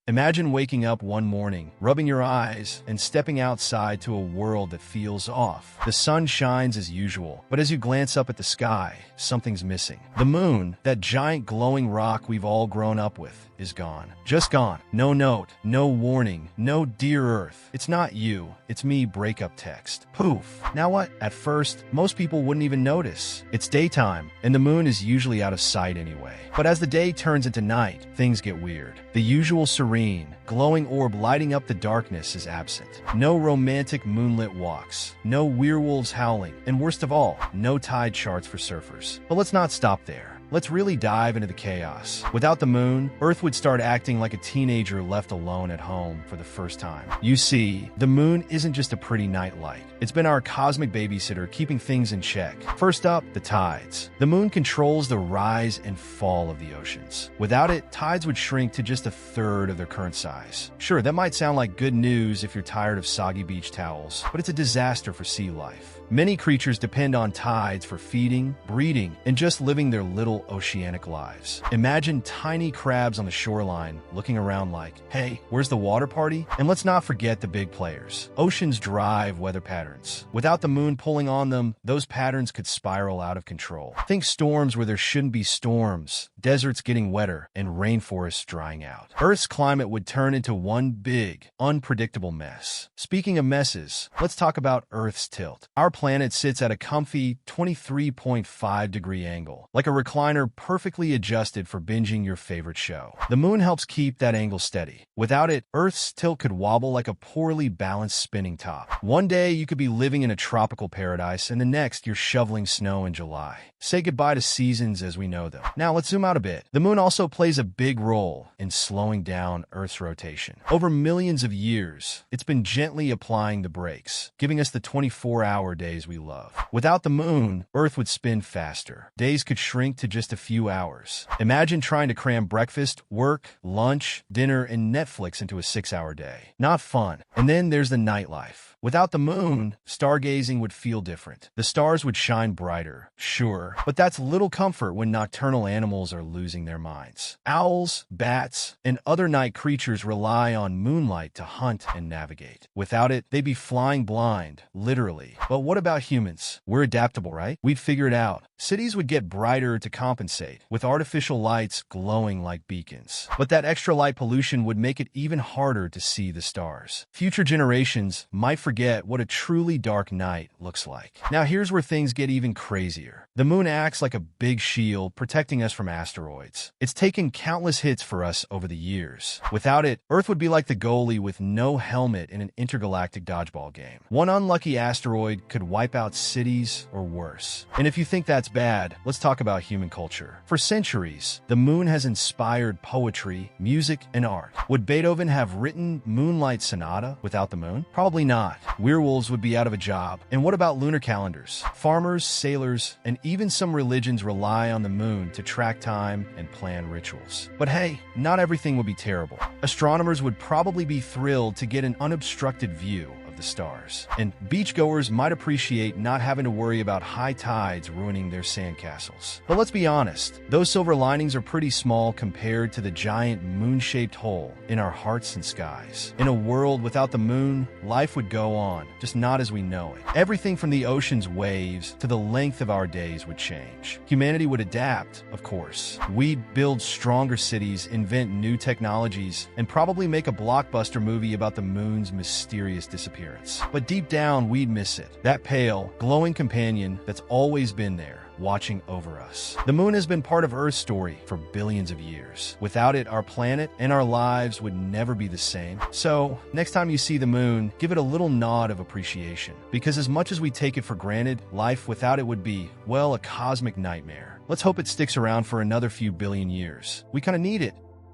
Imagine waking up one morning, rubbing your eyes, and stepping outside to a world that feels off. The sun shines as usual, but as you glance up at the sky, something's missing. The moon, that giant glowing rock we've all grown up with, is gone. Just gone. No note, no warning, no dear Earth. It's not you, it's me breakup text. Poof. Now what? At first, most people wouldn't even notice. It's daytime, and the moon is usually out of sight anyway. But as the day turns into night, things get weird. The usual serene, glowing orb lighting up the darkness is absent. No romantic moonlit walks, no werewolves howling, and worst of all, no tide charts for surfers. But let's not stop there. Let's really dive into the chaos. Without the moon, Earth would start acting like a teenager left alone at home for the first time. You see, the moon isn't just a pretty night light. It's been our cosmic babysitter keeping things in check. First up, the tides. The moon controls the rise and fall of the oceans. Without it, tides would shrink to just a third of their current size. Sure, that might sound like good news if you're tired of soggy beach towels, but it's a disaster for sea life. Many creatures depend on tides for feeding, breeding, and just living their little oceanic lives. Imagine tiny crabs on the shoreline looking around like, hey, where's the water party? And let's not forget the big players. Oceans drive weather patterns. Without the moon pulling on them, those patterns could spiral out of control. Think storms where there shouldn't be storms, deserts getting wetter, and rainforests drying out. Earth's climate would turn into one big, unpredictable mess. Speaking of messes, let's talk about Earth's tilt. Our planet sits at a comfy 23.5-degree angle, like a recliner perfectly adjusted for binging your favorite show. The moon helps keep that angle steady. Without it, Earth's tilt could wobble like a poorly balanced spinning top. One day you could be living in a tropical paradise, and the next you're shoveling snow in July. Say goodbye to seasons as we know them. Now let's zoom out a bit. The moon also plays a big role in slowing down Earth's rotation. Over millions of years, it's been gently applying the brakes, giving us the 24-hour days we love. Without the moon, Earth would spin faster. Days could shrink to just a few hours. Imagine trying to cram breakfast, work, lunch, dinner, and Netflix into a 6-hour day. Not fun. And then there's the nightlife. Without the moon, stargazing would feel different. The stars would shine brighter, sure, but that's little comfort when nocturnal animals are losing their minds. Owls, bats, and other night creatures rely on moonlight to hunt and navigate. Without it, they'd be flying blind, literally. But what about humans? We're adaptable, right? We'd figure it out. Cities would get brighter to compensate, with artificial lights glowing like beacons. But that extra light pollution would make it even harder to see the stars. Future generations might forget what a truly dark night looks like. Now here's where things get even crazier. The moon acts like a big shield protecting us from asteroids. It's taken countless hits for us over the years. Without it, Earth would be like the goalie with no helmet in an intergalactic dodgeball game. One unlucky asteroid could wipe out cities or worse. And if you think that's bad, let's talk about human culture. For centuries, the moon has inspired poetry, music, and art. Would Beethoven have written Moonlight Sonata without the moon? Probably not. Werewolves would be out of a job. And what about lunar calendars? Farmers, sailors, and even some religions rely on the moon to track time and plan rituals. But hey, not everything would be terrible. Astronomers would probably be thrilled to get an unobstructed view of the stars. And beachgoers might appreciate not having to worry about high tides ruining their sandcastles. But let's be honest, those silver linings are pretty small compared to the giant moon-shaped hole in our hearts and skies. In a world without the moon, life would go on, just not as we know it. Everything from the ocean's waves to the length of our days would change. Humanity would adapt, of course. We'd build stronger cities, invent new technologies, and probably make a blockbuster movie about the moon's mysterious disappearance. But deep down, we'd miss it. That pale, glowing companion that's always been there, watching over us. The moon has been part of Earth's story for billions of years. Without it, our planet and our lives would never be the same. So, next time you see the moon, give it a little nod of appreciation. Because as much as we take it for granted, life without it would be, well, a cosmic nightmare. Let's hope it sticks around for another few billion years. We kind of need it.